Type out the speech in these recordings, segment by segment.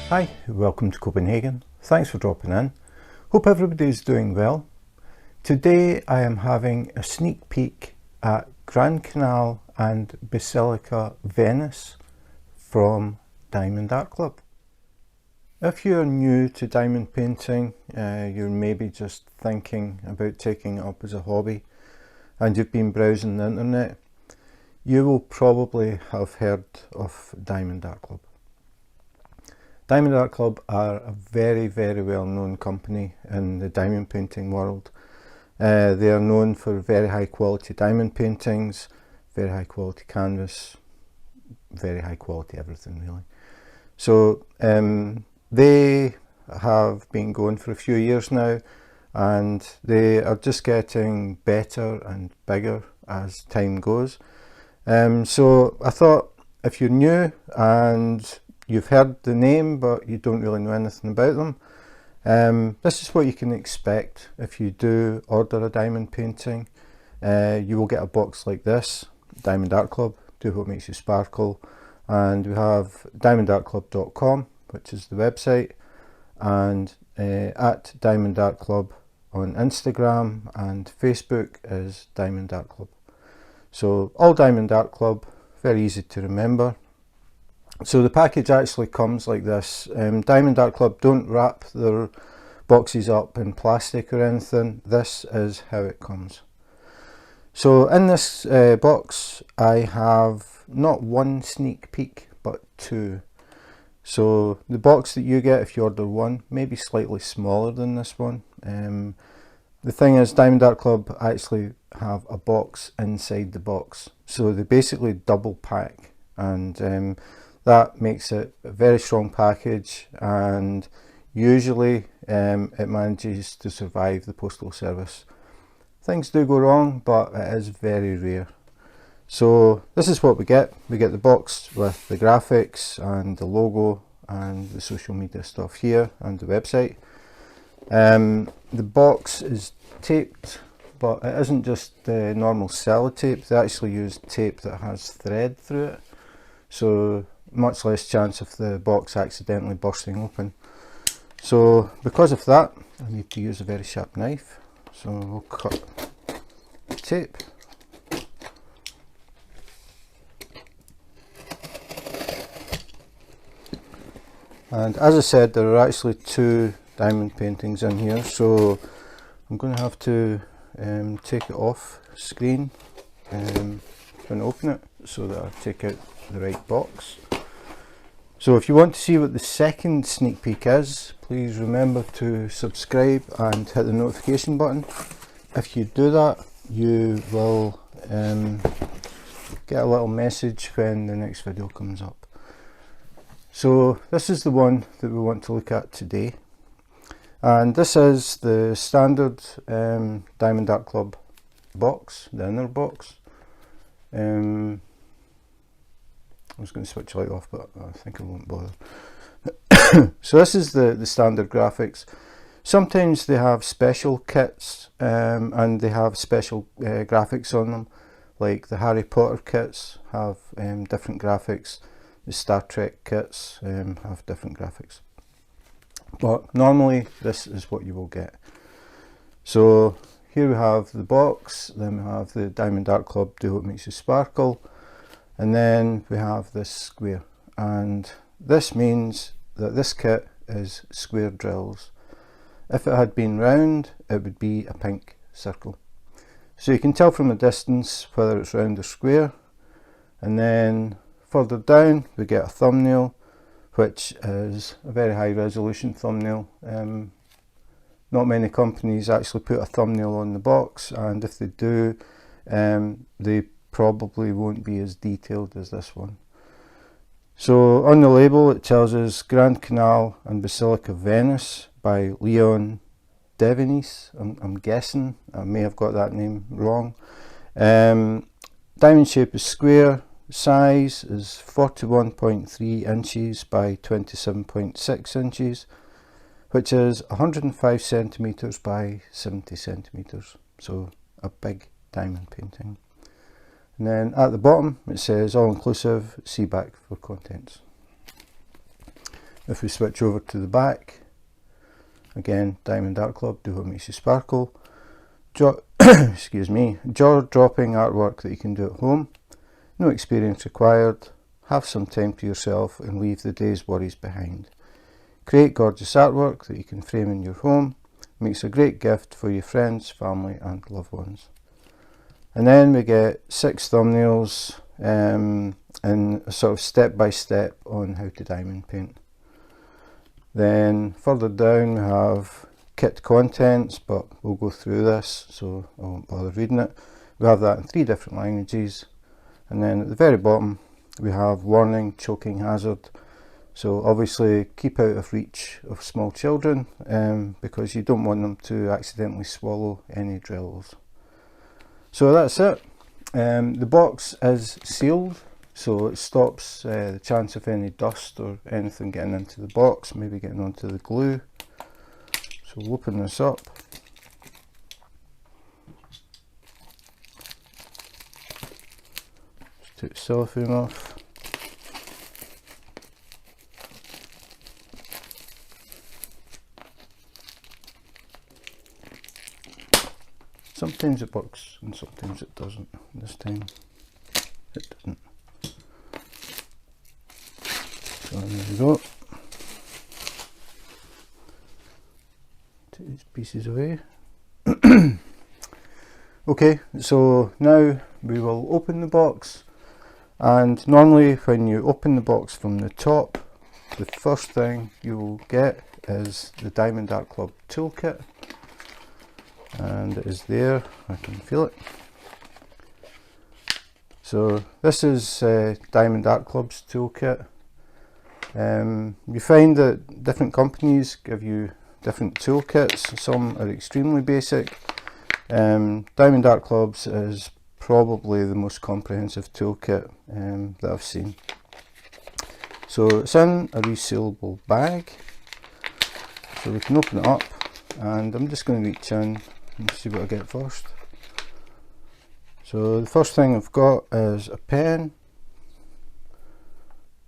Hi, welcome to Copenhagen. Thanks for dropping in. Hope everybody's doing well. Today I am having a sneak peek at Grand Canal and Basilica Venice from Diamond Art Club. If you're new to diamond painting, you're maybe just thinking about taking it up as a hobby and you've been browsing the internet, you will probably have heard of Diamond Art Club. Diamond Art Club are a very well known company in the diamond painting world. They are known for very high quality diamond paintings, very high quality canvas, very high quality everything really. So they have been going for a few years now, and they are just getting better and bigger as time goes. So I thought, if you're new and you've heard the name but you don't really know anything about them, this is what you can expect if you do order a diamond painting. You will get a box like this, Diamond Art Club, do what makes you sparkle, and we have diamondartclub.com, which is the website, and at Diamond Art Club on Instagram, and Facebook is Diamond Art Club. So all Diamond Art Club, very easy to remember. So the package actually comes like this. Diamond Art Club don't wrap their boxes up in plastic or anything. This is how it comes. So in this box I have not one sneak peek but two. So the box that you get if you order one may be slightly smaller than this one. The thing is, Diamond Art Club actually have a box inside the box. So they basically double pack, and that makes it a very strong package, and usually it manages to survive the postal service. Things do go wrong, but it is very rare. So this is what we get. We get the box with the graphics and the logo and the social media stuff here and the website. The box is taped, but it isn't just the normal sellotape. They actually use tape that has thread through it, so much less chance of the box accidentally bursting open. So because of that, I need to use a very sharp knife. So we'll cut the tape. And as I said, there are actually two diamond paintings in here, so I'm going to have to take it off screen when I open it, so that I take out the right box. So if you want to see what the second sneak peek is, please remember to subscribe and hit the notification button. If you do that, you will get a little message when the next video comes up. So this is the one that we want to look at today, and this is the standard Diamond Art Club box, the inner box. I was going to switch the light off, but I think I won't bother. So this is the standard graphics. Sometimes they have special kits, and they have special graphics on them, like the Harry Potter kits have different graphics. The Star Trek kits have different graphics, but normally this is what you will get. So here we have the box, then we have the Diamond Art Club Do What Makes You Sparkle, and then we have this square, and this means that this kit is square drills. If it had been round, it would be a pink circle. So you can tell from a distance whether it's round or square. And then further down we get a thumbnail, which is a very high resolution thumbnail. Not many companies actually put a thumbnail on the box, and if they do, they probably won't be as detailed as this one. So on the label it tells us Grand Canal and Basilica Venice by Devenice. I'm guessing, I may have got that name wrong. Diamond shape is square, size is 41.3 inches by 27.6 inches, which is 105 centimeters by 70 centimeters, so a big diamond painting. And then at the bottom it says all inclusive, see back for contents. If we switch over to the back, again, diamond art club, do what makes you sparkle. Excuse me, jaw-dropping artwork that you can do at home. No experience required. Have some time to yourself and leave the day's worries behind. Create gorgeous artwork that you can frame in your home. Makes a great gift for your friends, family and loved ones. And then we get 6 thumbnails and a sort of step-by-step on how to diamond paint. Then further down we have kit contents, but we'll go through this, so I won't bother reading it. We have that in 3 different languages. And then at the very bottom we have warning, choking hazard. So obviously keep out of reach of small children because you don't want them to accidentally swallow any drills. So that's it. The box is sealed, so it stops the chance of any dust or anything getting into the box, maybe getting onto the glue. So we'll open this up. Just take the cellophane off. Sometimes it works and sometimes it doesn't. This time it doesn't. So there we go. Take these pieces away. Okay, so now we will open the box, and normally when you open the box from the top, the first thing you will get is the Diamond Art Club toolkit. And it is there, I can feel it. So this is Diamond Art Club's toolkit. You find that different companies give you different toolkits. Some are extremely basic. Diamond Art Club's is probably the most comprehensive toolkit that I've seen. So it's in a resealable bag, so we can open it up, and I'm just going to reach in and see what I get first. So the first thing I've got is a pen.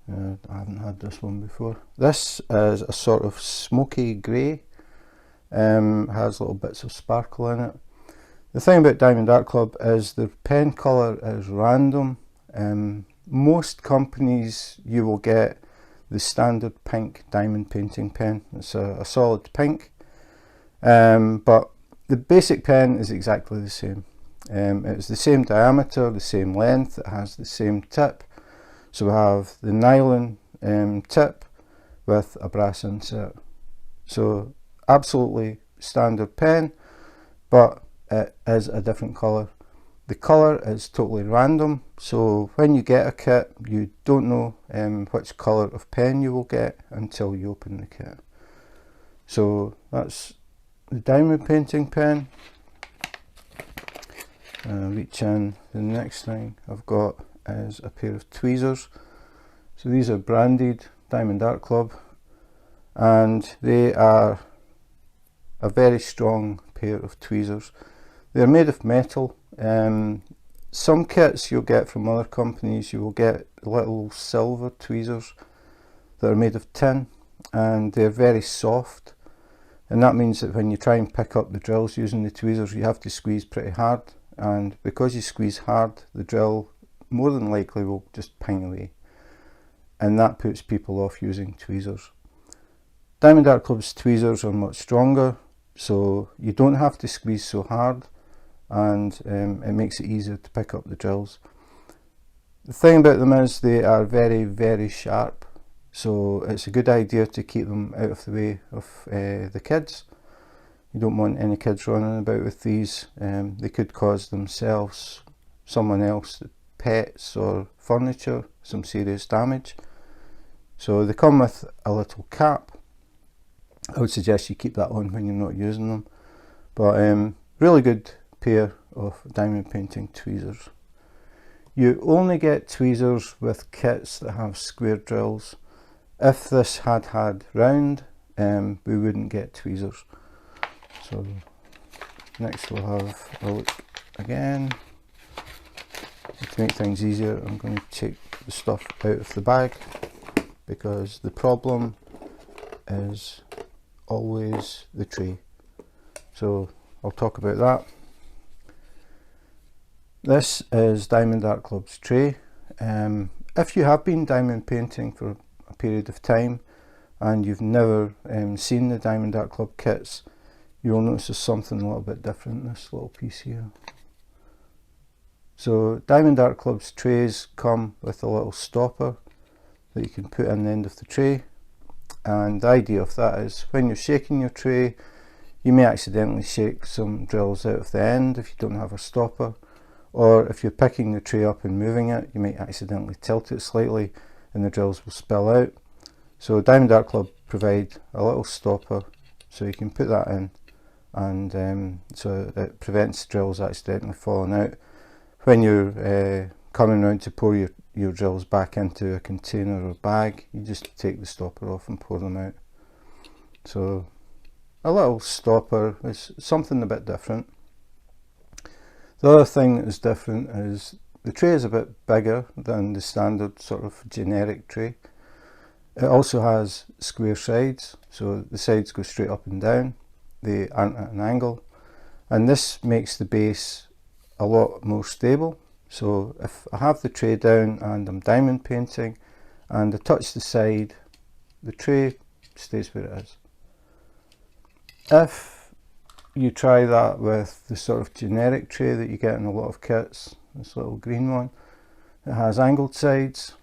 I haven't had this one before. This is a sort of smoky grey. Has little bits of sparkle in it. The thing about Diamond Art Club is the pen colour is random. Most companies you will get the standard pink diamond painting pen. It's a solid pink, but the basic pen is exactly the same. It's the same diameter, the same length, it has the same tip. So we have the nylon tip with a brass insert. So absolutely standard pen, but it is a different colour. The colour is totally random, so when you get a kit you don't know which colour of pen you will get until you open the kit. So that's the diamond painting pen. Reach in, the next thing I've got is a pair of tweezers. So these are branded Diamond Art Club, and they are a very strong pair of tweezers. They're made of metal. Some kits you'll get from other companies, you will get little silver tweezers that are made of tin, and they're very soft, and that means that when you try and pick up the drills using the tweezers you have to squeeze pretty hard, and because you squeeze hard the drill more than likely will just ping away, and that puts people off using tweezers. Diamond Art Club's tweezers are much stronger, so you don't have to squeeze so hard, and it makes it easier to pick up the drills. The thing about them is they are very, very sharp, so it's a good idea to keep them out of the way of the kids. You don't want any kids running about with these. They could cause themselves, someone else, pets or furniture, some serious damage. So they come with a little cap. I would suggest you keep that on when you're not using them, but really good pair of diamond painting tweezers. You only get tweezers with kits that have square drills. If this had round, we wouldn't get tweezers. So next we'll have a look again. To make things easier, I'm going to take the stuff out of the bag, because the problem is always the tray. So I'll talk about that. This is Diamond Art Club's tray. If you have been diamond painting for a period of time and you've never seen the Diamond Art Club kits, you'll notice there's something a little bit different in this little piece here. So Diamond Art Club's trays come with a little stopper that you can put in the end of the tray, and the idea of that is when you're shaking your tray, you may accidentally shake some drills out of the end if you don't have a stopper, or if you're picking the tray up and moving it, you might accidentally tilt it slightly and the drills will spill out. So Diamond Art Club provide a little stopper so you can put that in, and so it prevents drills accidentally falling out. When you're coming around to pour your drills back into a container or bag, you just take the stopper off and pour them out. So a little stopper is something a bit different. The other thing that is different is the tray is a bit bigger than the standard sort of generic tray. It also has square sides, so the sides go straight up and down, they aren't at an angle, and this makes the base a lot more stable. So if I have the tray down and I'm diamond painting and I touch the side, the tray stays where it is. If you try that with the sort of generic tray that you get in a lot of kits, this little green one, it has angled sides,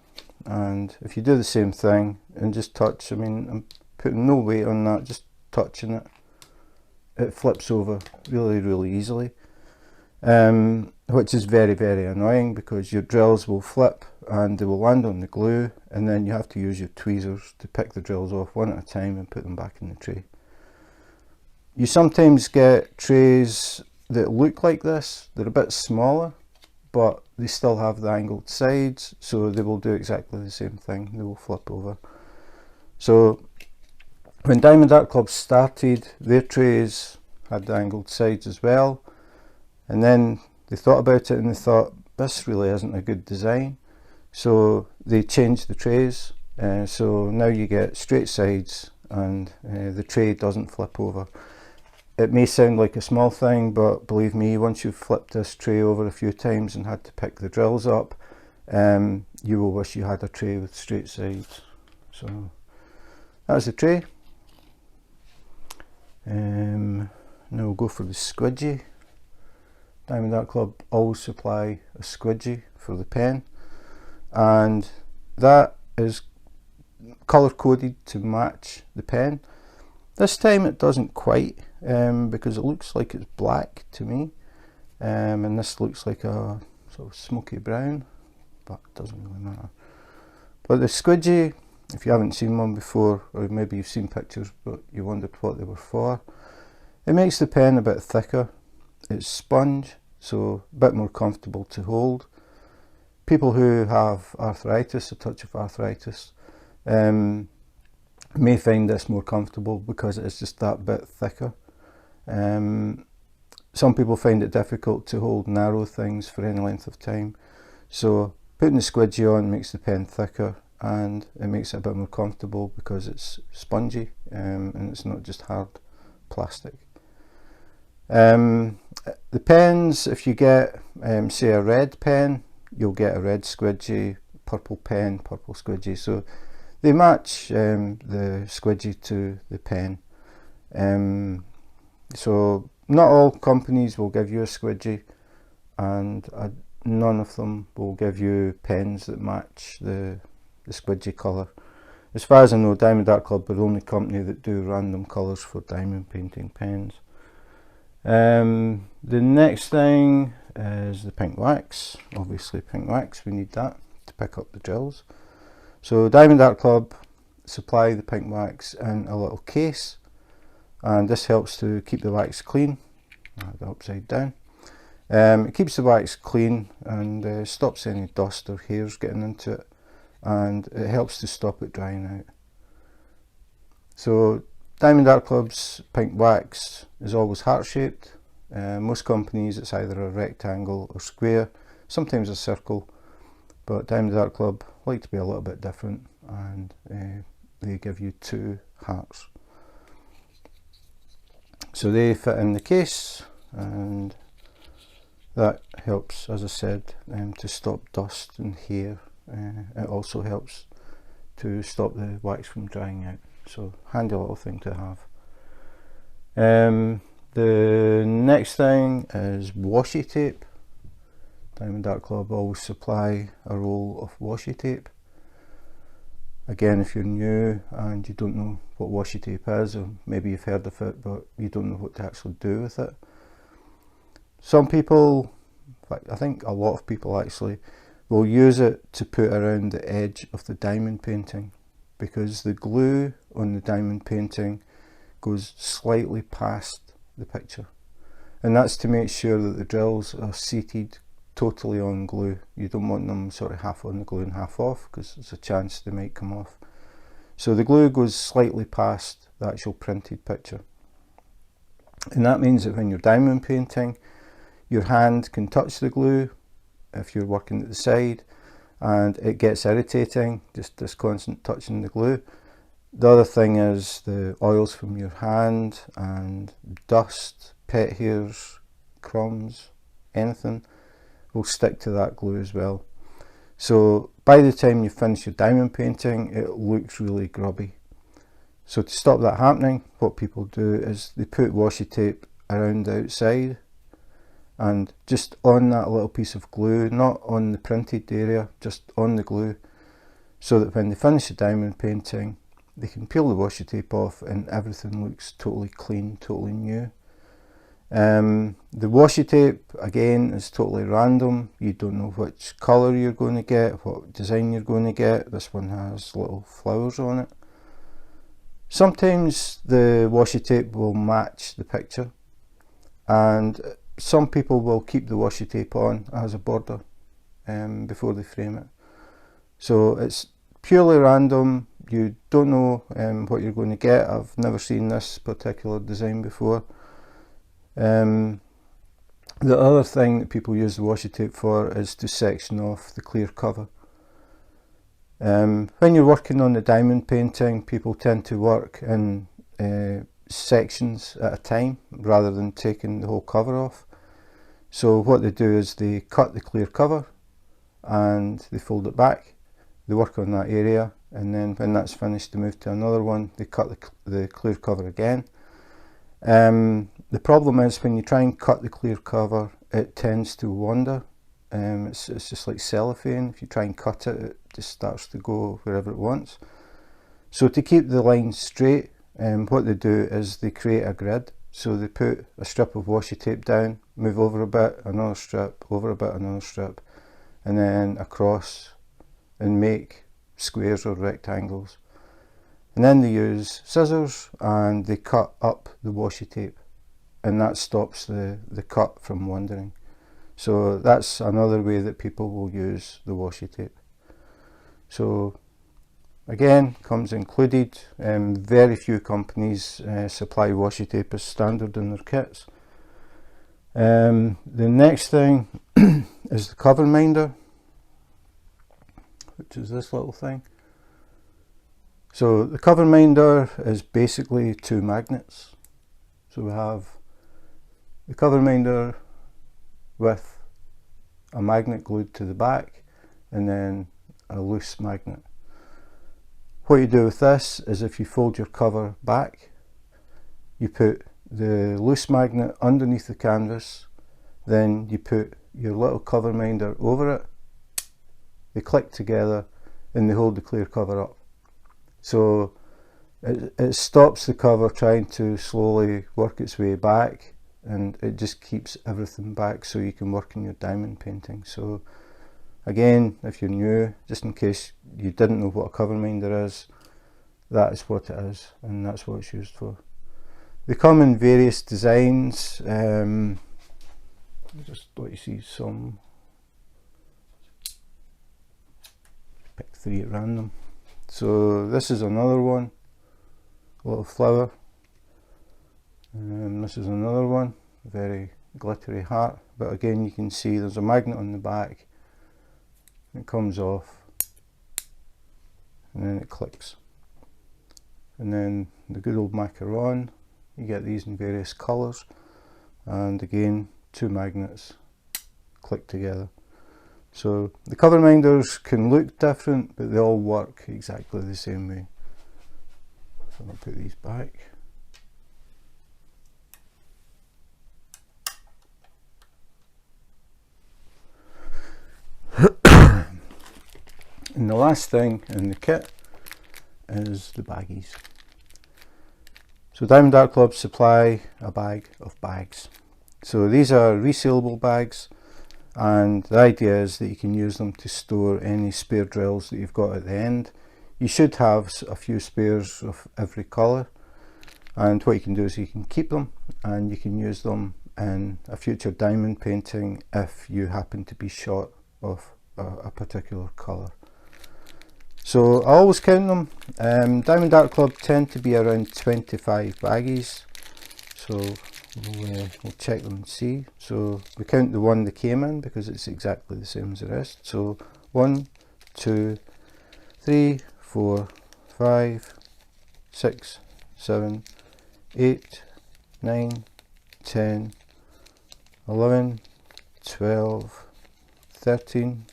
and if you do the same thing and just touch, I mean, I'm putting no weight on that, just touching it, it flips over really easily, which is very annoying because your drills will flip and they will land on the glue, and then you have to use your tweezers to pick the drills off one at a time and put them back in the tray. You sometimes get trays that look like this. They're a bit smaller, but they still have the angled sides, so they will do exactly the same thing. They will flip over. So when Diamond Art Club started, their trays had the angled sides as well, and then they thought about it and they thought, this really isn't a good design, so they changed the trays. So now you get straight sides and the tray doesn't flip over. It may sound like a small thing, but believe me, once you've flipped this tray over a few times and had to pick the drills up, you will wish you had a tray with straight sides. So that's the tray. Now we'll go for the squidgy. Diamond Art Club always supply a squidgy for the pen, and that is colour coded to match the pen. This time it doesn't quite, because it looks like it's black to me, and this looks like a sort of smoky brown, but it doesn't really matter. But the squidgy, if you haven't seen one before, or maybe you've seen pictures but you wondered what they were for, it makes the pen a bit thicker. It's sponge, so a bit more comfortable to hold. People who have arthritis, a touch of arthritis, may find this more comfortable because it's just that bit thicker. Some people find it difficult to hold narrow things for any length of time, so putting the squidgy on makes the pen thicker, and it makes it a bit more comfortable because it's spongy, and it's not just hard plastic. The pens, if you get say a red pen, you'll get a red squidgy, purple pen, purple squidgy, so they match the squidgy to the pen. So not all companies will give you a squidgy, and none of them will give you pens that match the squidgy colour. As far as I know, Diamond Art Club are the only company that do random colours for diamond painting pens. The next thing is the pink wax. Obviously pink wax, we need that to pick up the drills. So Diamond Art Club supply the pink wax in a little case, and this helps to keep the wax clean. The upside down. It keeps the wax clean and stops any dust or hairs getting into it, and it helps to stop it drying out. So Diamond Art Club's pink wax is always heart shaped. Most companies it's either a rectangle or square, sometimes a circle, but Diamond Art Club like to be a little bit different, and they give you 2 hearts. So they fit in the case, and that helps, as I said, to stop dust and hair. It also helps to stop the wax from drying out. So handy little thing to have. The next thing is washi tape. Diamond Art Club always supply a roll of washi tape. Again, if you're new and you don't know what washi tape is, or maybe you've heard of it but you don't know what to actually do with it. Some people, in fact I think a lot of people actually, will use it to put around the edge of the diamond painting, because the glue on the diamond painting goes slightly past the picture, and that's to make sure that the drills are seated totally on glue. You don't want them sort of half on the glue and half off, because there's a chance they might come off. So the glue goes slightly past the actual printed picture, and that means that when you're diamond painting, your hand can touch the glue if you're working at the side, and it gets irritating, just this constant touching the glue. The other thing is the oils from your hand and dust, pet hairs, crumbs, anything will stick to that glue as well. So by the time you finish your diamond painting, it looks really grubby. So to stop that happening, what people do is they put washi tape around the outside, and just on that little piece of glue, not on the printed area, just on the glue, so that when they finish the diamond painting, they can peel the washi tape off and everything looks totally clean, totally new. The washi tape, again, is totally random. You don't know which colour you're going to get, what design you're going to get. This one has little flowers on it. Sometimes the washi tape will match the picture, and some people will keep the washi tape on as a border before they frame it. So it's purely random. You don't know what you're going to get. I've never seen this particular design before. The other thing that people use the washi tape for is to section off the clear cover. When you're working on the diamond painting, people tend to work in sections at a time rather than taking the whole cover off. So what they do is they cut the clear cover and they fold it back. They work on that area, and then when that's finished they move to another one. They cut the clear cover again. The problem is when you try and cut the clear cover, it tends to wander. It's just like cellophane. If you try and cut it, it just starts to go wherever it wants. So to keep the line straight, what they do is they create a grid. So they put a strip of washi tape down, move over a bit, another strip, over a bit, another strip, and then across, and make squares or rectangles. And then they use scissors and they cut up the washi tape, and that stops the cut from wandering. So that's another way that people will use the washi tape. So again, comes included. Very few companies supply washi tape as standard in their kits. The next thing is the cover minder, which is this little thing. So the cover minder is basically 2 magnets. So we have the cover minder with a magnet glued to the back, and then a loose magnet. What you do with this is, if you fold your cover back, you put the loose magnet underneath the canvas, then you put your little cover minder over it, they click together and they hold the clear cover up. So it stops the cover trying to slowly work its way back, and it just keeps everything back so you can work in your diamond painting. So again, if you're new, just in case you didn't know what a cover minder is, that is what it is, and that's what it's used for. They come in various designs. I'll just let you see some. Pick 3 at random. So this is another one, a little flower. This is another one, very glittery heart, but again you can see there's a magnet on the back. It comes off and then it clicks. and then the good old macaron. You get these in various colours, and again 2 magnets click together. So the cover minders can look different, but they all work exactly the same way. So I'll put these back. And the last thing in the kit is the baggies. So Diamond Art Club supply a bag of bags. So these are resealable bags, and the idea is that you can use them to store any spare drills that you've got at the end. You should have a few spares of every colour, and what you can do is you can keep them and you can use them in a future diamond painting if you happen to be short of a particular colour. So I always count them. Diamond Art Club tend to be around 25 baggies, so we'll check them and see. So we count the one that came in because it's exactly the same as the rest. So 1, 2, 3, 4, 5, 6, 7, 8, 9, 10, 11, 12, 13,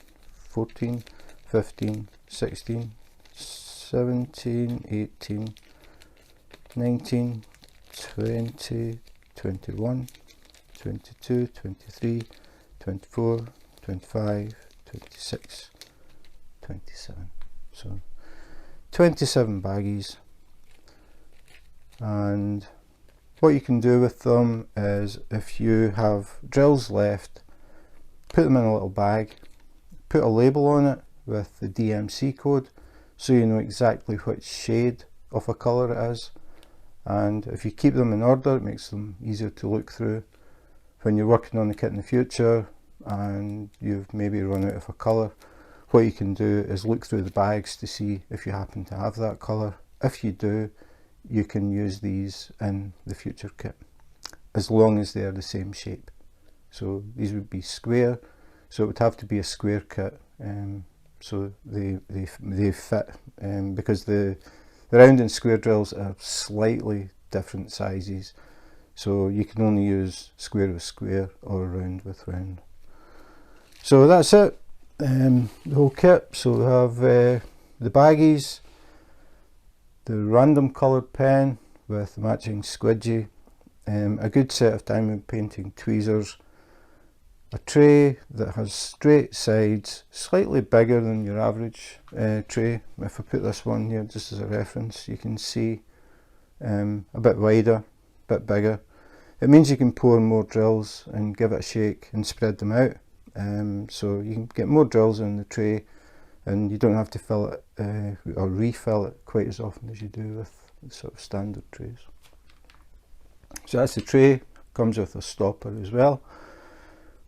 14, 15, 16, 17, 18, 19, 20, 21, 22, 23, 24, 25, 26, 27. So 27 baggies, and what you can do with them is if you have drills left, put them in a little bag, put a label on it with the DMC code so you know exactly which shade of a colour it is, and if you keep them in order it makes them easier to look through when you're working on the kit in the future and you've maybe run out of a colour. What you can do is look through the bags to see if you happen to have that colour. If you do, you can use these in the future kit as long as they are the same shape. So these would be square, so it would have to be a square kit, so they fit, because the round and square drills are slightly different sizes, so you can only use square with square or round with round. So that's it, the whole kit. So we have the baggies, the random coloured pen with the matching squidgy, a good set of diamond painting tweezers, a tray that has straight sides, slightly bigger than your average tray. If I put this one here just as a reference, you can see a bit wider, a bit bigger. It means you can pour more drills and give it a shake and spread them out, so you can get more drills in the tray and you don't have to fill it or refill it quite as often as you do with sort of standard trays. So that's the tray, comes with a stopper as well.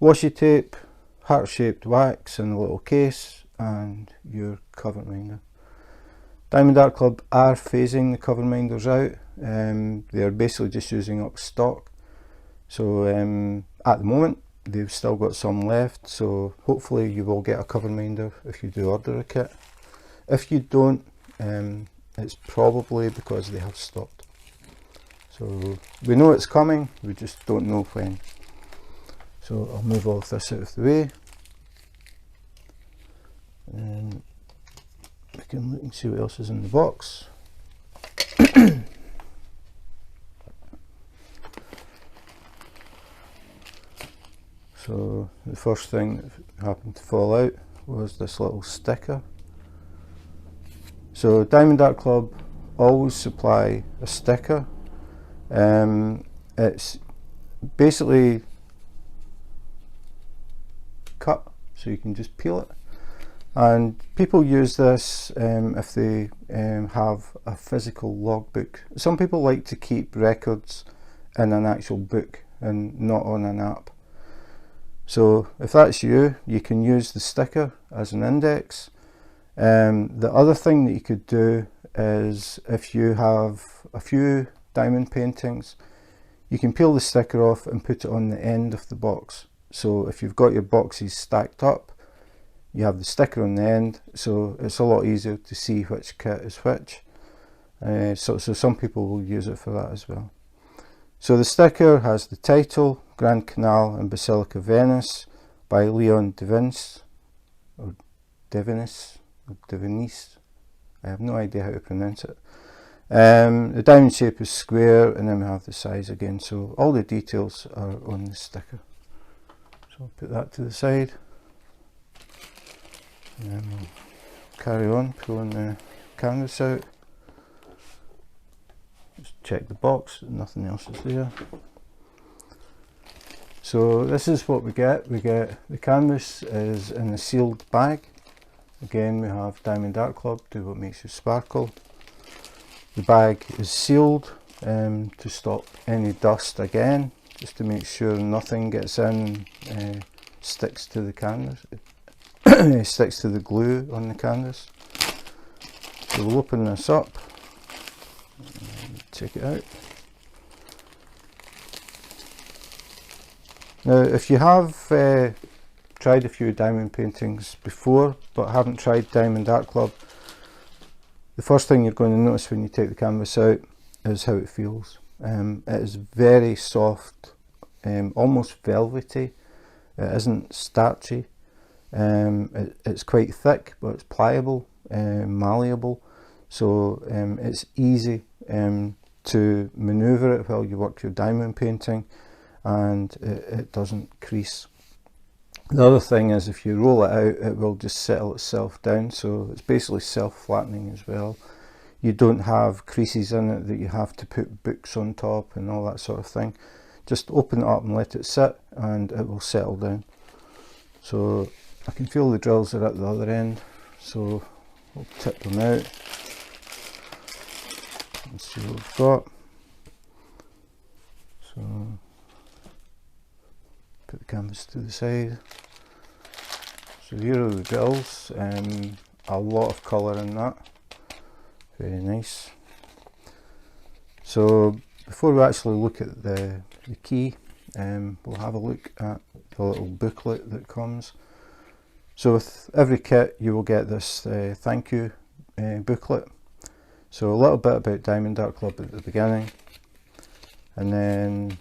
Washi tape, heart-shaped wax in a little case, and your cover minder. Diamond Art Club are phasing the cover minders out. They're basically just using up stock. So at the moment they've still got some left, so hopefully you will get a cover minder if you do order a kit. If you don't, it's probably because they have stopped. So we know it's coming, we just don't know when. So I'll move all of this out of the way, and we can look and see what else is in the box. So the first thing that happened to fall out was this little sticker. So Diamond Art Club always supply a sticker. It's basically cut, so you can just peel it, and people use this if they have a physical logbook. Some people like to keep records in an actual book and not on an app. So if that's you, you can use the sticker as an index. The other thing that you could do is, if you have a few diamond paintings, you can peel the sticker off and put it on the end of the box. So if you've got your boxes stacked up, you have the sticker on the end, so it's a lot easier to see which kit is which. So some people will use it for that as well. So the sticker has the title, Grand Canal and Basilica Venice by Devenice, or Devenice, or Devenice. I have no idea how to pronounce it. The diamond shape is square, and then we have the size again, so all the details are on the sticker. So I'll put that to the side, and then we'll carry on pulling the canvas out. Just check the box, nothing else is there. So this is what we get. We get the canvas is in a sealed bag. Again, we have Diamond Art Club, do what makes you sparkle. The bag is sealed to stop any dust again, just to make sure nothing gets in and sticks to the canvas, sticks to the glue on the canvas. So we'll open this up, take it out. Now, if you have tried a few diamond paintings before but haven't tried Diamond Art Club, the first thing you're going to notice when you take the canvas out is how it feels. It is very soft, almost velvety. It isn't starchy. It's quite thick, but it's pliable, malleable, so it's easy to maneuver it while you work your diamond painting, and it doesn't crease. The other thing is, if you roll it out, it will just settle itself down, so it's basically self-flattening as well. You don't have creases in it that you have to put books on top and all that sort of thing. Just open it up and let it sit, and it will settle down. So I can feel the drills are at the other end, so we'll tip them out and see what we've got. So put the canvas to the side. So here are the drills, a lot of colour in that, very nice. So before we actually look at the key, we'll have a look at the little booklet that comes. So with every kit you will get this thank you booklet. So a little bit about Diamond Art Club at the beginning, and then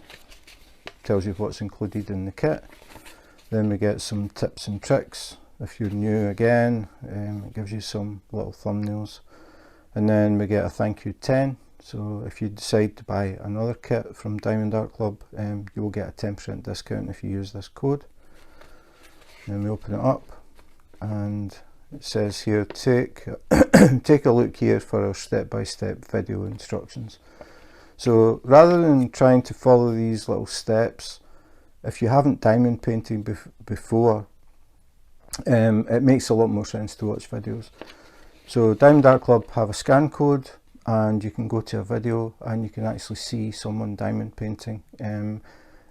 tells you what's included in the kit. Then we get some tips and tricks if you're new again, it gives you some little thumbnails, and then we get a thank you 10. So if you decide to buy another kit from Diamond Art Club, you will get a 10% discount if you use this code. Then we open it up, and it says here, take a look here for our step-by-step video instructions. So rather than trying to follow these little steps, if you haven't diamond painted before, it makes a lot more sense to watch videos. So Diamond Art Club have a scan code, and you can go to a video and you can actually see someone diamond painting. It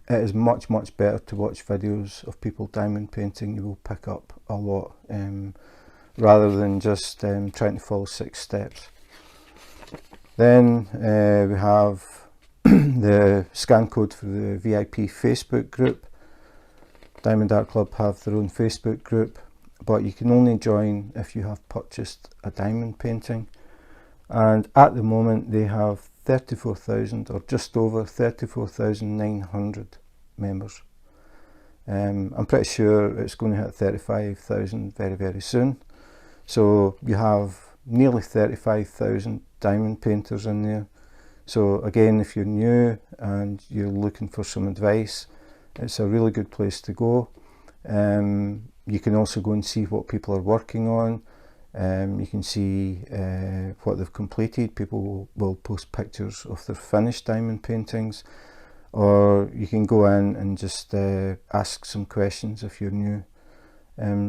is much better to watch videos of people diamond painting. You will pick up a lot, rather than just trying to follow 6 steps. Then we have the scan code for the VIP Facebook group. Diamond Art Club have their own Facebook group, but you can only join if you have purchased a diamond painting. And at the moment they have 34,000, or just over 34,900 members. I'm pretty sure it's going to hit 35,000 very soon. So you have nearly 35,000 diamond painters in there. So again, if you're new and you're looking for some advice, it's a really good place to go. You can also go and see what people are working on. You can see what they've completed. People will post pictures of their finished diamond paintings, or you can go in and just ask some questions if you're new.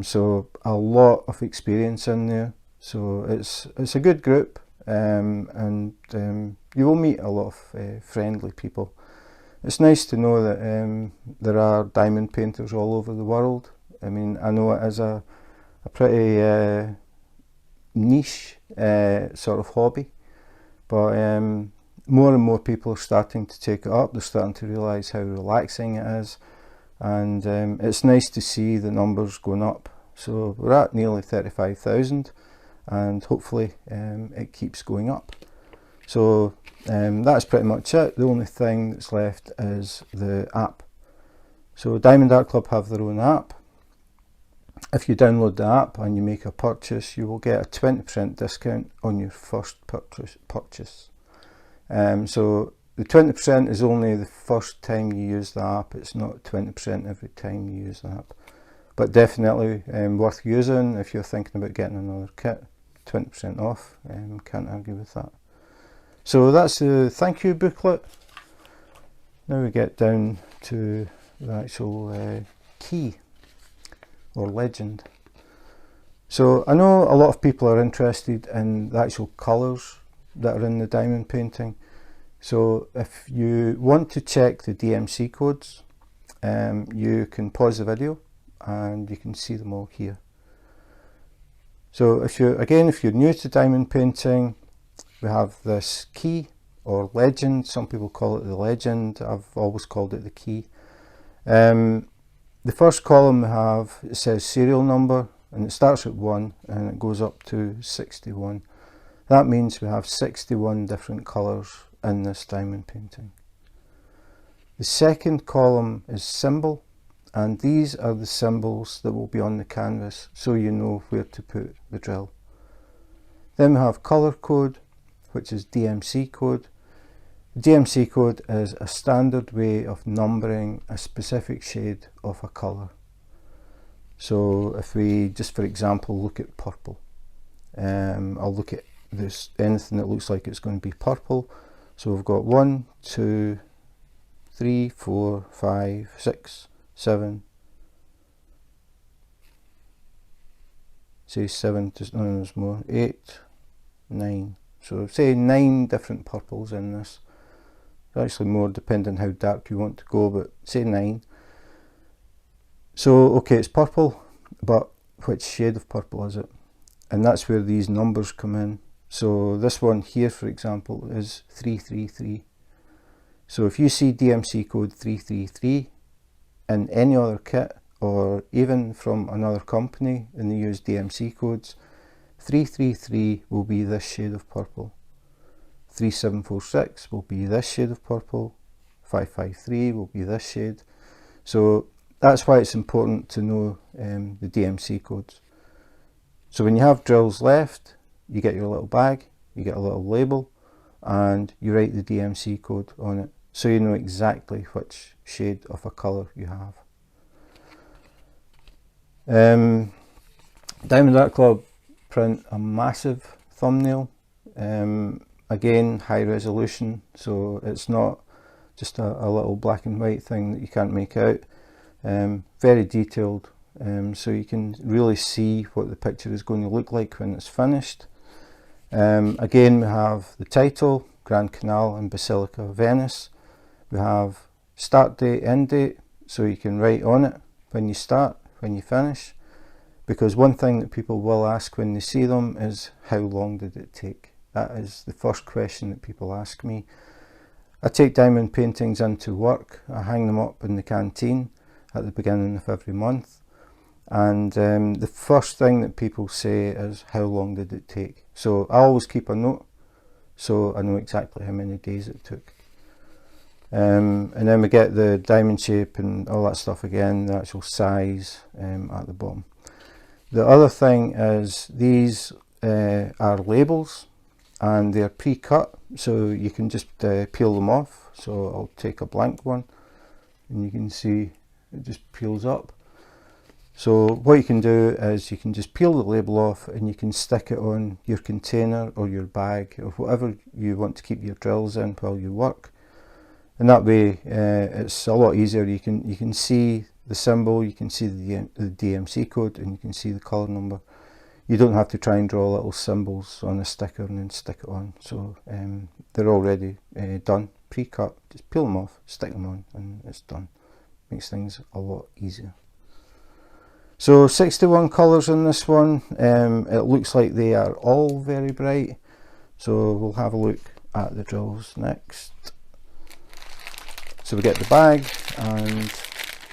So a lot of experience in there. So it's a good group, and you will meet a lot of friendly people. It's nice to know that there are diamond painters all over the world. I mean, I know it is a pretty niche sort of hobby, but more and more people are starting to take it up. They're starting to realise how relaxing it is, and it's nice to see the numbers going up. So we're at nearly 35,000, and hopefully it keeps going up. So that's pretty much it. The only thing that's left is the app. So Diamond Art Club have their own app. If you download the app and you make a purchase, you will get a 20% discount on your first purchase. So the 20% is only the first time you use the app. It's not 20% every time you use the app. But definitely worth using if you're thinking about getting another kit. 20% off, can't argue with that. So that's the thank you booklet. Now we get down to the actual key or legend. So I know a lot of people are interested in the actual colours that are in the diamond painting. So if you want to check the DMC codes, you can pause the video and you can see them all here. So if you're new to diamond painting, we have this key or legend. Some people call it the legend. I've always called it the key. The first column we have, it says serial number, and it starts at 1 and it goes up to 61. That means we have 61 different colours in this diamond painting. The second column is symbol, and these are the symbols that will be on the canvas, so you know where to put the drill. Then we have colour code, which is DMC code. DMC code is a standard way of numbering a specific shade of a colour. So if we just for example look at purple, I'll look at this, anything that looks like it's going to be purple. So we've got 1, 2, 3, 4, 5, 6, 7. Say 7, no, there's more, 8, 9. So say 9 different purples in this. Actually more depending how dark you want to go, but say 9. So okay, it's purple, but which shade of purple is it? And that's where these numbers come in. So this one here, for example, is 333. So if you see DMC code 333 in any other kit, or even from another company and they use DMC codes, 333 will be this shade of purple. 3746 will be this shade of purple, 553 will be this shade. So that's why it's important to know the DMC codes. So when you have drills left, you get your little bag, you get a little label, and you write the DMC code on it, so you know exactly which shade of a colour you have. Diamond Art Club print a massive thumbnail. Again, high resolution, so it's not just a little black and white thing that you can't make out. Very detailed, so you can really see what the picture is going to look like when it's finished. Again, we have the title, Grand Canal and Basilica Venice. We have start date, end date, so you can write on it when you start, when you finish. Because one thing that people will ask when they see them is, how long did it take? That is the first question that people ask me. I take diamond paintings into work. I hang them up in the canteen at the beginning of every month. And the first thing that people say is, how long did it take? So I always keep a note, so I know exactly how many days it took. And then we get the diamond shape and all that stuff again, the actual size at the bottom. The other thing is these are labels, and they're pre-cut, so you can just peel them off. So I'll take a blank one and you can see it just peels up. So what you can do is you can just peel the label off and you can stick it on your container or your bag or whatever you want to keep your drills in while you work. And that way it's a lot easier. You can see the symbol, you can see the DMC code, and you can see the colour number. You don't have to try and draw little symbols on a sticker and then stick it on. So they're already done, pre-cut. Just peel them off, stick them on, and it's done. Makes things a lot easier. So 61 colours in this one. It looks like they are all very bright. So we'll have a look at the drills next. So we get the bag, and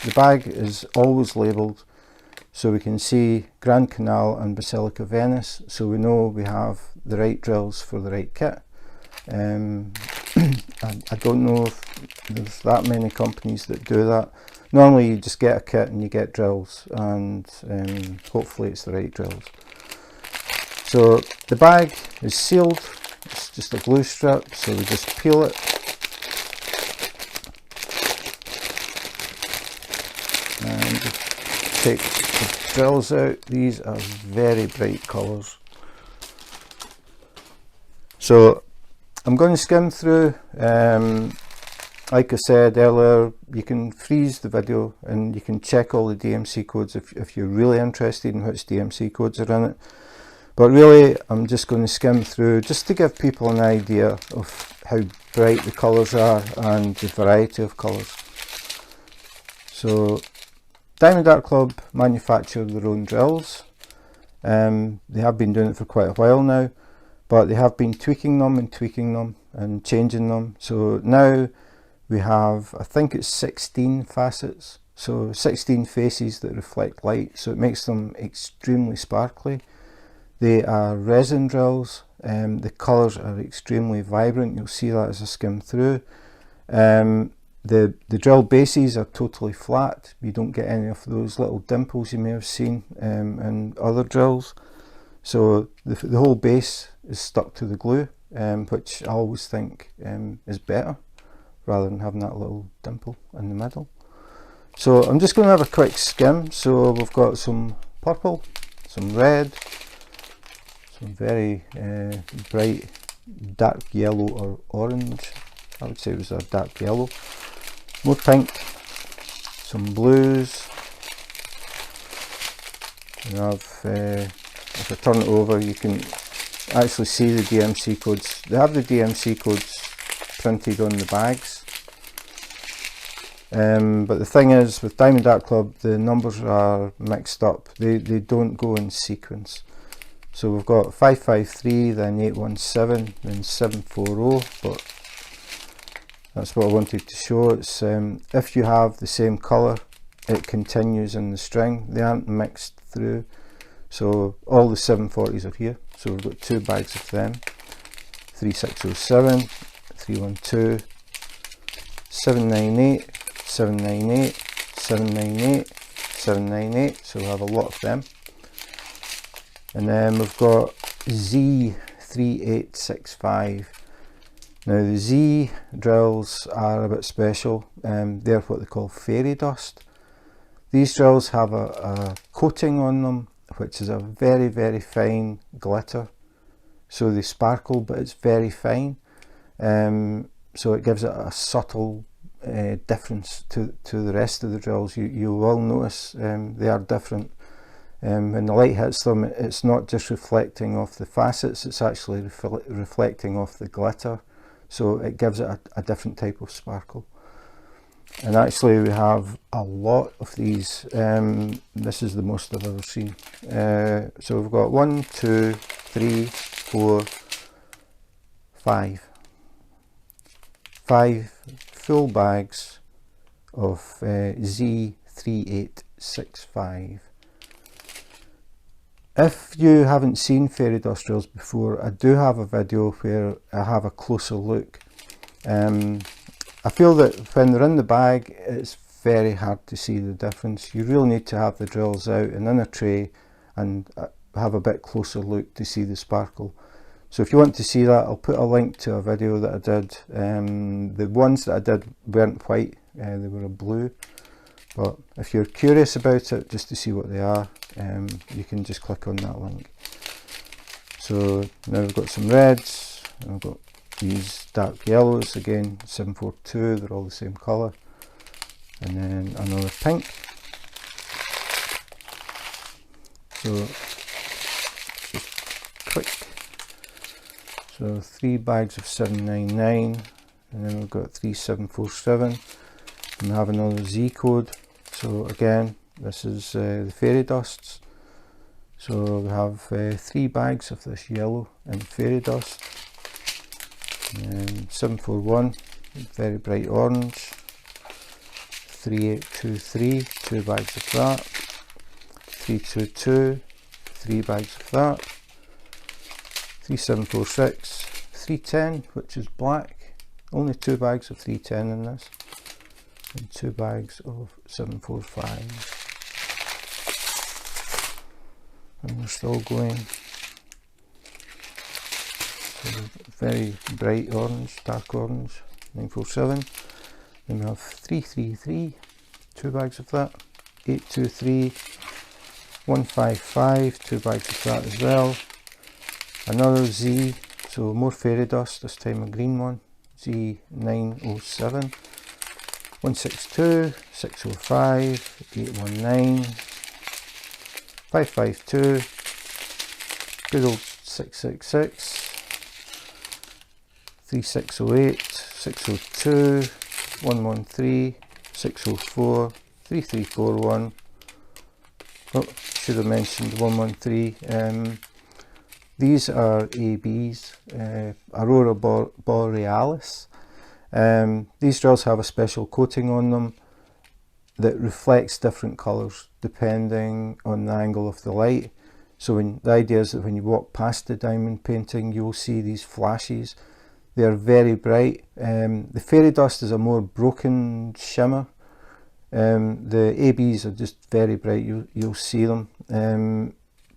the bag is always labelled, so we can see Grand Canal and Basilica Venice, so we know we have the right drills for the right kit. I don't know if there's that many companies that do that. Normally you just get a kit and you get drills, and hopefully it's the right drills. So the bag is sealed, it's just a glue strip, so we just peel it. And take the drills out. These are very bright colours. So I'm going to skim through. Like I said earlier, you can freeze the video and you can check all the DMC codes if you're really interested in which DMC codes are in it. But really, I'm just going to skim through just to give people an idea of how bright the colours are and the variety of colours. So Diamond Art Club manufacture their own drills. They have been doing it for quite a while now, but they have been tweaking them and changing them. So now we have, I think it's 16 facets, so 16 faces that reflect light, so it makes them extremely sparkly. They are resin drills, the colours are extremely vibrant, you'll see that as I skim through. The drill bases are totally flat, you don't get any of those little dimples you may have seen in other drills. So the whole base is stuck to the glue, which I always think is better, rather than having that little dimple in the middle. So I'm just going to have a quick skim. So we've got some purple, some red, some very bright dark yellow or orange. I would say it was a dark yellow. More pink, some blues. We have, if I turn it over, you can actually see the DMC codes. They have the DMC codes printed on the bags. But the thing is, with Diamond Art Club, the numbers are mixed up. They don't go in sequence. So we've got 553, then 817, then 740, but that's what I wanted to show. It's if you have the same colour, it continues in the string. They aren't mixed through. So all the 740s are here. So we've got 2 bags of them. 3607, 312, 798, 798, 798, 798. So we'll have a lot of them. And then we've got Z3865. Now the Z drills are a bit special. They're what they call fairy dust. These drills have a coating on them, which is a very, very fine glitter. So they sparkle, but it's very fine. So it gives it a subtle difference to the rest of the drills. You will notice they are different. When the light hits them, it's not just reflecting off the facets, it's actually reflecting off the glitter. So it gives it a different type of sparkle. And actually we have a lot of these. This is the most I've ever seen. So we've got 1, 2, 3, 4, 5. 5 full bags of Z3865. If you haven't seen fairy dust drills before, I do have a video where I have a closer look. I feel that when they're in the bag, it's very hard to see the difference. You really need to have the drills out and in a tray and have a bit closer look to see the sparkle. So if you want to see that, I'll put a link to a video that I did. The ones that I did weren't white, they were a blue. But if you're curious about it, just to see what they are, you can just click on that link. So now we've got some reds, and I've got these dark yellows, again 742, they're all the same colour. And then another pink. So just quick. So 3 bags of 799, and then we've got 3747, and we have another Z code. So again, this is the fairy dusts. So we have 3 bags of this yellow and fairy dust. And 741, very bright orange. 3823, 2 bags of that. 322, 3 bags of that. 3746, 310, which is black. Only 2 bags of 310 in this, and 2 bags of 745. And we're still going. So very bright orange, dark orange, 947. Then we have 333, 2 bags of that. 823, 155, 2 bags of that as well. Another Z, so more fairy dust, this time a green one. Z907, 162, 605, 819, 552, good old 666, 3608, 602, 113, 604, 3341. Oh, should have mentioned 113. These are ABs, Aurora Borealis. These drills have a special coating on them that reflects different colours depending on the angle of the light. So the idea is that when you walk past the diamond painting, you'll see these flashes. They are very bright. The fairy dust is a more broken shimmer. The ABs are just very bright. You'll see them.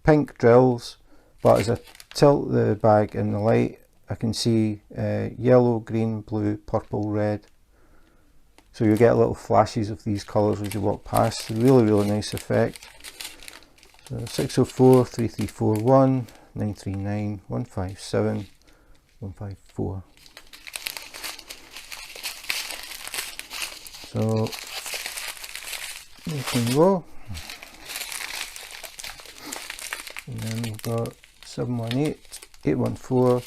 Pink drills, but as I tilt the bag in the light, I can see yellow, green, blue, purple, red. So you get little flashes of these colours as you walk past. Really, really nice effect. So 604, 3341, 939, 157, 154. So we can go. And then we've got 718, 814,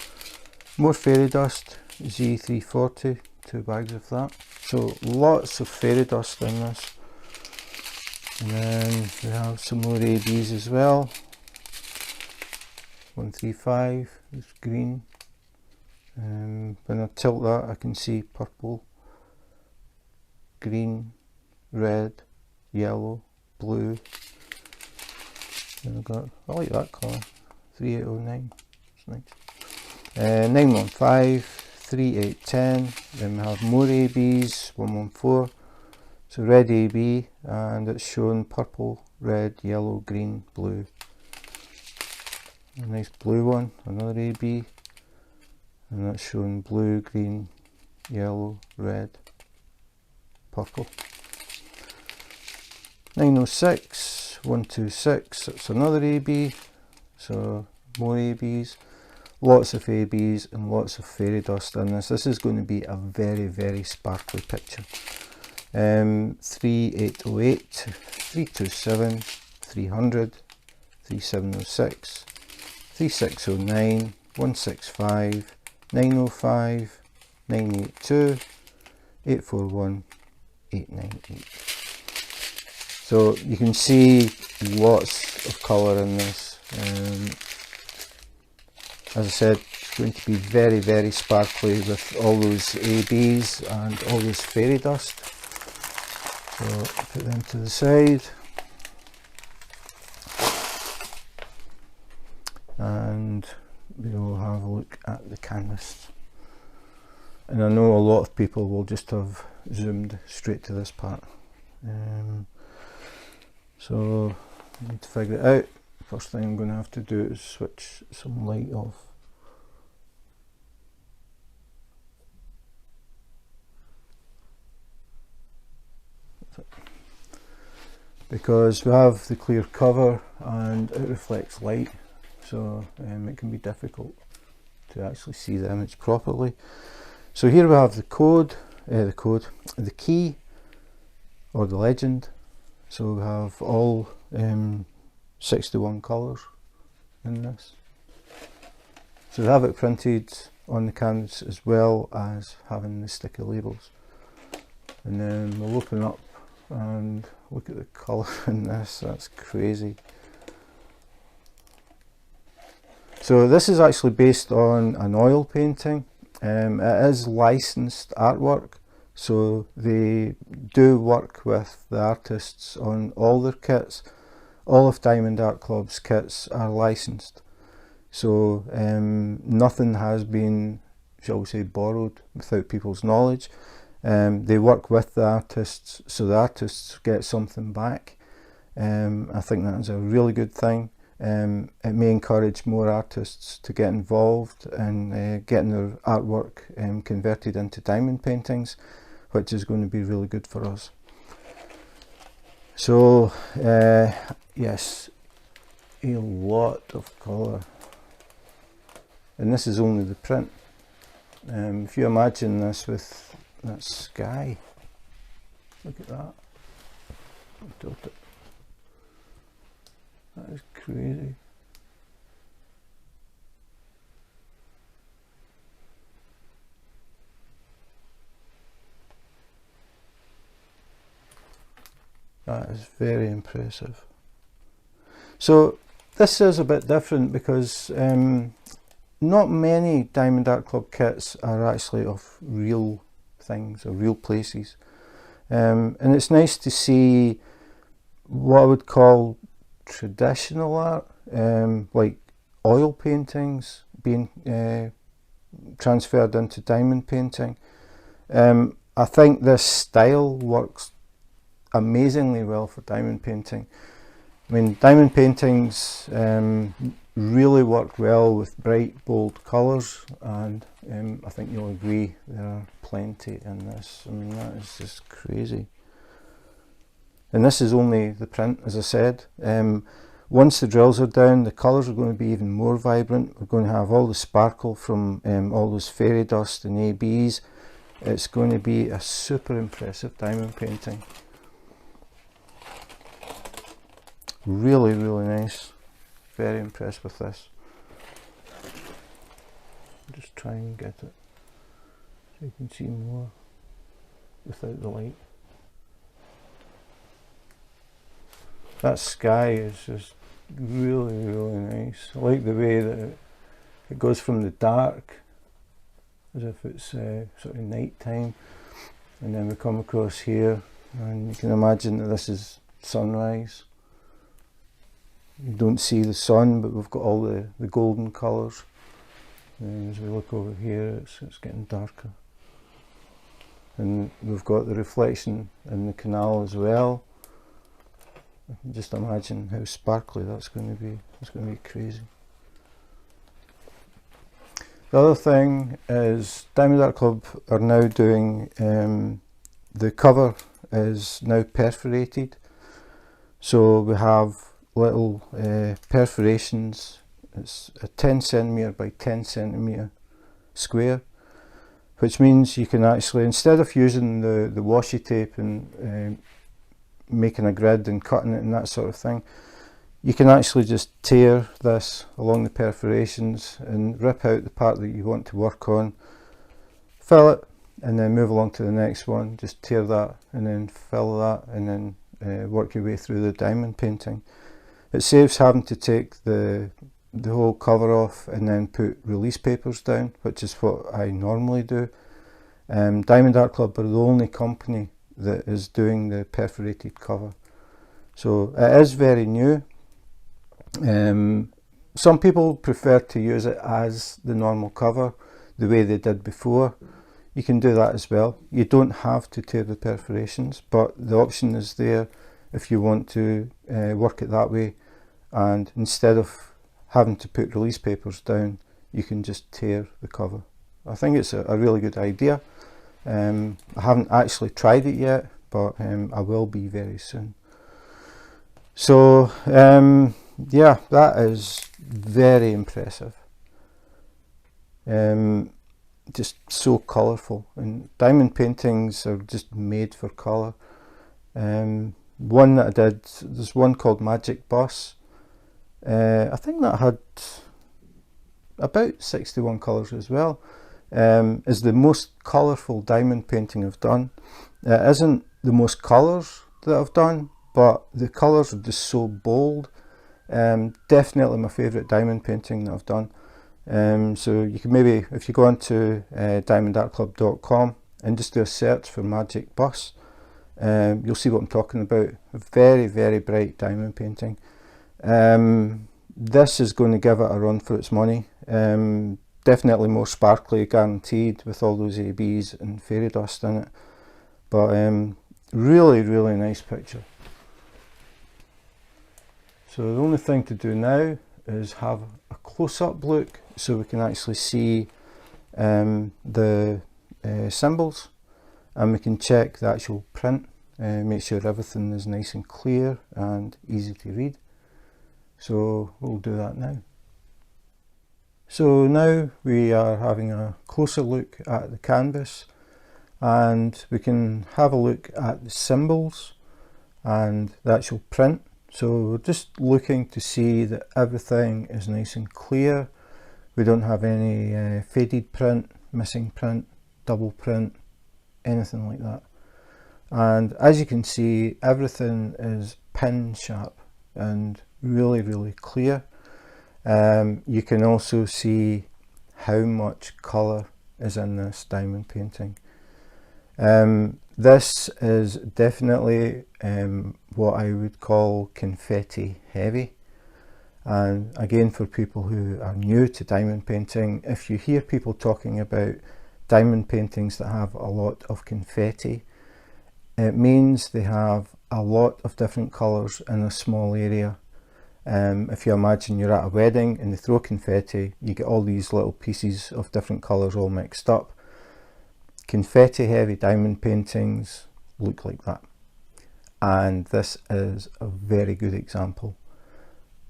more fairy dust, Z340, 2 bags of that. So lots of fairy dust in this. And then we have some more ABs as well. 135 is green. When I tilt that, I can see purple, green, red, yellow, blue. Then I like that colour, 3809, it's nice. 915, 3810, then we have more ABs, 114, so red AB, and it's shown purple, red, yellow, green, blue. A nice blue one, another AB, and that's shown blue, green, yellow, red, purple. 906, 126, that's another AB, so more ABs, lots of ABs and lots of fairy dust in this. This is going to be a very, very sparkly picture. 3808, 327, 300, 3706, 3609, 165, 905, 982, 841, 898. So you can see lots of colour in this. As I said, it's going to be very, very sparkly with all those ABs and all this fairy dust. So put them to the side. And we'll have a look at the canvas. And I know a lot of people will just have zoomed straight to this part. So I need to figure it out. First thing I'm going to have to do is switch some light off. Because we have the clear cover and it reflects light, so it can be difficult to actually see the image properly. So here we have the key or the legend. So we have all 61 colours in this. So we have it printed on the canvas as well as having the sticker labels. And then we'll open up and look at the colour in this. That's crazy. So this is actually based on an oil painting. It is licensed artwork, so they do work with the artists on all their kits. All of Diamond Art Club's kits are licensed, so nothing has been shall we say, borrowed without people's knowledge. They work with the artists, so the artists get something back. I think that is a really good thing. It may encourage more artists to get involved in getting their artwork converted into diamond paintings, which is going to be really good for us. So yes, a lot of colour, and this is only the print. If you imagine this with that sky, look at that. That is crazy. That is very impressive. So this is a bit different because not many Diamond Art Club kits are actually of real things or real places, and it's nice to see what I would call traditional art, like oil paintings being transferred into diamond painting. I think this style works amazingly well for diamond painting. I mean, diamond paintings really work well with bright, bold colours, and I think you'll agree there are plenty in this. I mean, that is just crazy. And this is only the print, as I said. Once the drills are down, the colours are going to be even more vibrant. We're going to have all the sparkle from all those fairy dust and ABs. It's going to be a super impressive diamond painting. Really, really nice. Very impressed with this. Just try and get it so you can see more without the light. That sky is just really, really nice. I like the way that it goes from the dark, as if it's sort of night time, and then we come across here, and you can imagine that this is sunrise. You don't see the sun, but we've got all the golden colours. And as we look over here, it's getting darker. And we've got the reflection in the canal as well. I can just imagine how sparkly that's going to be. It's going to be crazy. The other thing is Diamond Art Club are now doing, the cover is now perforated. So we have little perforations. It's a 10cm by 10cm square, which means you can actually, instead of using the washi tape and making a grid and cutting it and that sort of thing, you can actually just tear this along the perforations and rip out the part that you want to work on, fill it, and then move along to the next one. Just tear that and then fill that, and then work your way through the diamond painting. It saves having to take the whole cover off and then put release papers down, which is what I normally do. Diamond Art Club are the only company that is doing the perforated cover, so it is very new. Some people prefer to use it as the normal cover, the way they did before. You can do that as well. You don't have to tear the perforations, but the option is there if you want to work it that way, and instead of having to put release papers down, you can just tear the cover. I think it's a really good idea. I haven't actually tried it yet, but I will be very soon. So yeah, that is very impressive. Just so colourful, and diamond paintings are just made for colour. One that I did, there's one called Magic Bus. I think that had about 61 colours as well. Is the most colourful diamond painting I've done. It isn't the most colours that I've done, but the colours are just so bold. Definitely my favourite diamond painting that I've done. So you can maybe, if you go onto diamondartclub.com and just do a search for Magic Bus, you'll see what I'm talking about. A very, very bright diamond painting. This is going to give it a run for its money. definitely more sparkly, guaranteed, with all those ABs and fairy dust in it. But really, really nice picture. So the only thing to do now is have a close-up look so we can actually see the symbols, and we can check the actual print, make sure everything is nice and clear and easy to read. So we'll do that now. So now we are having a closer look at the canvas, and we can have a look at the symbols and the actual print. So we're just looking to see that everything is nice and clear. We don't have any faded print, missing print, double print, anything like that. And as you can see, everything is pin sharp and really, really clear. You can also see how much colour is in this diamond painting. This is definitely what I would call confetti heavy. And again, for people who are new to diamond painting, if you hear people talking about diamond paintings that have a lot of confetti, it means they have a lot of different colours in a small area. If you imagine you're at a wedding and they throw confetti, you get all these little pieces of different colours all mixed up. Confetti heavy diamond paintings look like that, and this is a very good example.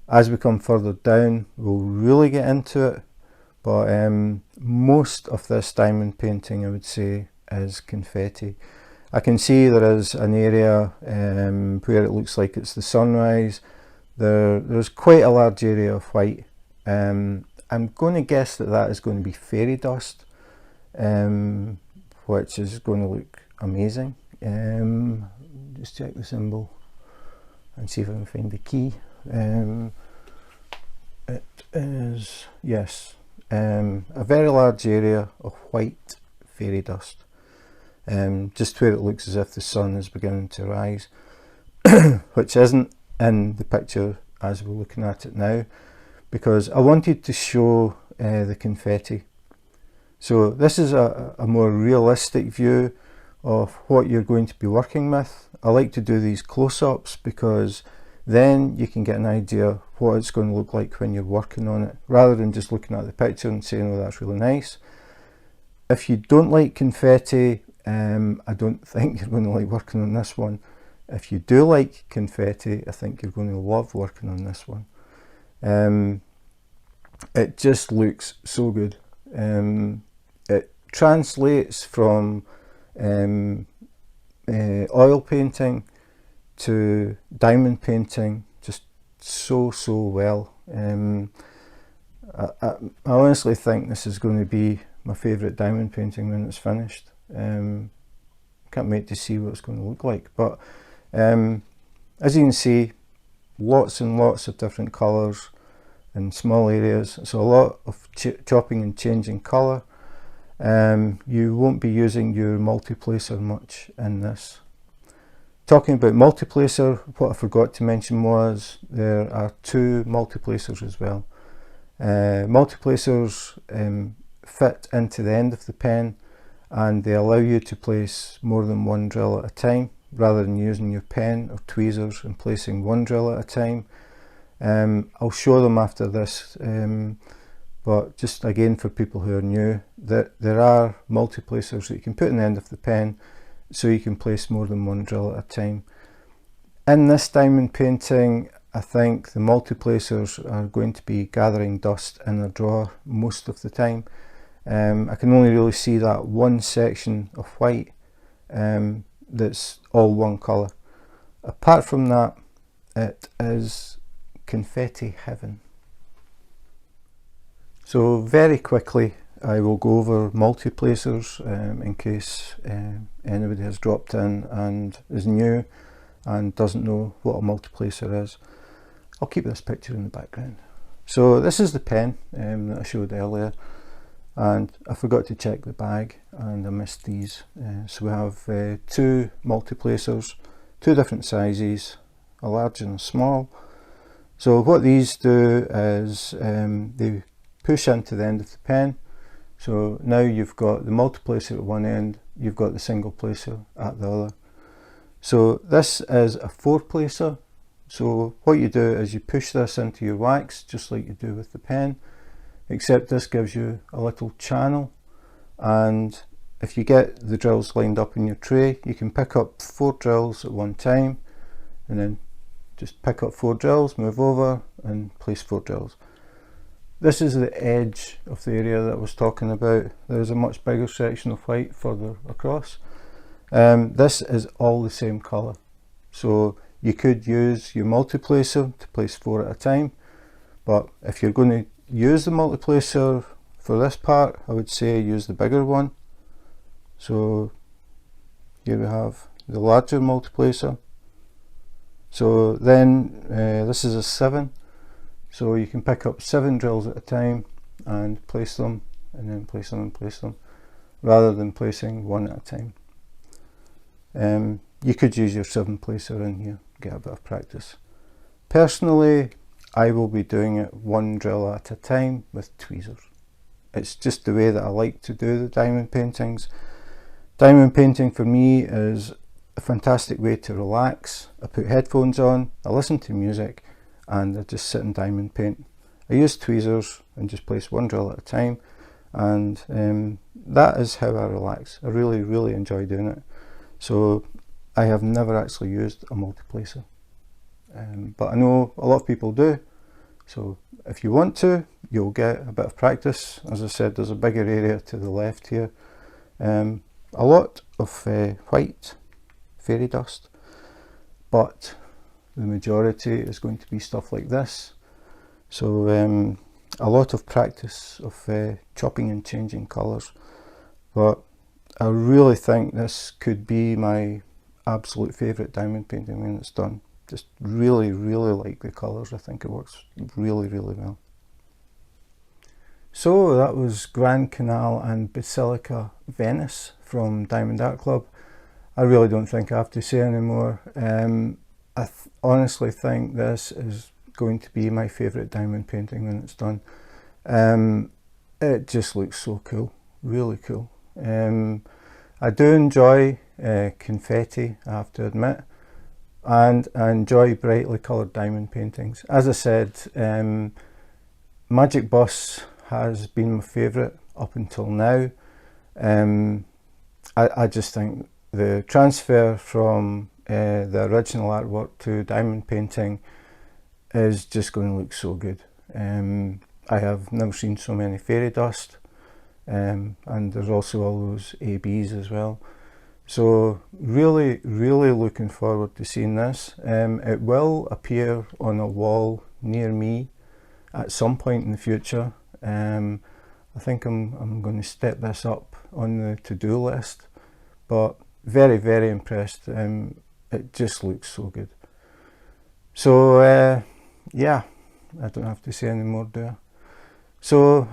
As we come further down, we'll really get into it, but most of this diamond painting, I would say, is confetti. I can see there is an area where it looks like it's the sunrise. There's quite a large area of white. I'm going to guess that that is going to be fairy dust, which is going to look amazing. Just check the symbol and see if I can find the key. It is, yes, a very large area of white fairy dust, just where it looks as if the sun is beginning to rise, which isn't in the picture as we're looking at it now, because I wanted to show the confetti. So this is a more realistic view of what you're going to be working with. I like to do these close-ups because then you can get an idea what it's going to look like when you're working on it, rather than just looking at the picture and saying, oh, that's really nice. If you don't like confetti, I don't think you're going to like working on this one. If you do like confetti, I think you're going to love working on this one. It just looks so good. It translates from oil painting to diamond painting just so well. I honestly think this is going to be my favourite diamond painting when it's finished. Can't wait to see what it's going to look like. But as you can see, lots and lots of different colours in small areas, so a lot of chopping and changing colour. You won't be using your multiplacer much in this. Talking about multiplacer, what I forgot to mention was there are two multiplacers as well. Multiplacers fit into the end of the pen, and they allow you to place more than one drill at a time, rather than using your pen or tweezers and placing one drill at a time. I'll show them after this, but just again for people who are new, that there are multiplacers that you can put in the end of the pen so you can place more than one drill at a time. In this diamond painting, I think the multiplacers are going to be gathering dust in a drawer most of the time. I can only really see that one section of white that's all one colour. Apart from that, it is confetti heaven. So very quickly I will go over multiplacers in case anybody has dropped in and is new and doesn't know what a multiplacer is. I'll keep this picture in the background. So this is the pen that I showed earlier, and I forgot to check the bag and I missed these. So we have two multiplacers, two different sizes, a large and a small. So what these do is they push into the end of the pen, So now you've got the multiplacer at one end, you've got the single placer at the other. So this is a 4-placer. So what you do is you push this into your wax just like you do with the pen, except this gives you a little channel, and if you get the drills lined up in your tray, you can pick up 4 drills at one time, and then just pick up 4 drills, move over and place 4 drills. This is the edge of the area that I was talking about. There's a much bigger section of white further across. This is all the same colour. So you could use your multiplacer to place 4 at a time, but if you're going to use the multiplacer for this part, I would say use the bigger one. So here we have the larger multiplacer. So then this is a 7. So you can pick up 7 drills at a time and place them, and then place them and place them, rather than placing 1 at a time. You could use your 7-placer in here, get a bit of practice. Personally, I will be doing it 1 drill at a time with tweezers. It's just the way that I like to do the diamond paintings. Diamond painting for me is a fantastic way to relax. I put headphones on, I listen to music, and I just sit and diamond paint. I use tweezers and just place 1 drill at a time, and that is how I relax. I really enjoy doing it. So I have never actually used a multiplacer, but I know a lot of people do. So if you want to, you'll get a bit of practice. As I said, there's a bigger area to the left here. A lot of white fairy dust, but the majority is going to be stuff like this. So a lot of practice of chopping and changing colours, but I really think this could be my absolute favourite diamond painting when it's done. Just really like the colours. I think it works really well. So that was Grand Canal and Basilica Venice from Diamond Art Club. I really don't think I have to say any more. I honestly think this is going to be my favourite diamond painting when it's done. It just looks so cool, really cool. I do enjoy confetti, I have to admit, and I enjoy brightly coloured diamond paintings. As I said, Magic Bus has been my favourite up until now. I just think the transfer from the original artwork to diamond painting is just going to look so good. I have never seen so many fairy dust, and there's also all those ABs as well. So really looking forward to seeing this. It will appear on a wall near me at some point in the future. I think I'm going to step this up on the to-do list, but very impressed. It just looks so good. So yeah, I don't have to say any more, do I? So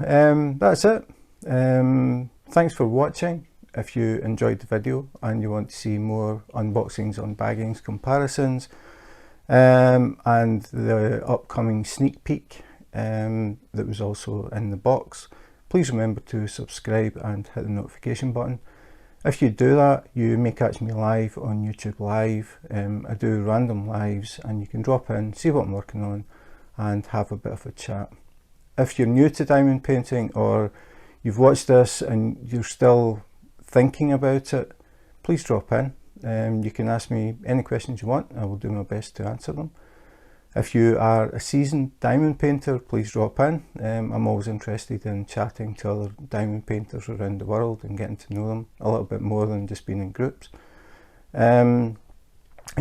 that's it. Thanks for watching. If you enjoyed the video and you want to see more unboxings, unbaggings, comparisons, and the upcoming sneak peek that was also in the box, please remember to subscribe and hit the notification button. If you do that, you may catch me live on YouTube Live. I do random lives, and you can drop in, see what I'm working on, and have a bit of a chat. If you're new to diamond painting, or you've watched this and you're still thinking about it, please drop in. You can ask me any questions you want. I will do my best to answer them. If you are a seasoned diamond painter, please drop in. I'm always interested in chatting to other diamond painters around the world and getting to know them a little bit more than just being in groups. And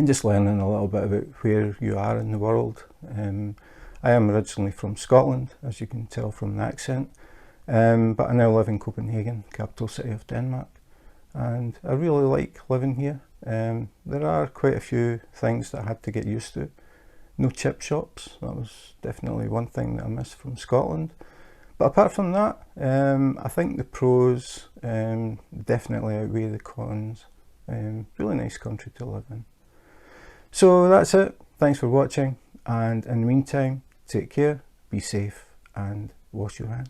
just learning a little bit about where you are in the world. I am originally from Scotland, as you can tell from the accent, but I now live in Copenhagen, capital city of Denmark, and I really like living here. There are quite a few things that I had to get used to. No chip shops, that was definitely one thing that I missed from Scotland. But apart from that, I think the pros definitely outweigh the cons. Really nice country to live in. So that's it. Thanks for watching, and in the meantime, take care, be safe, and wash your hands.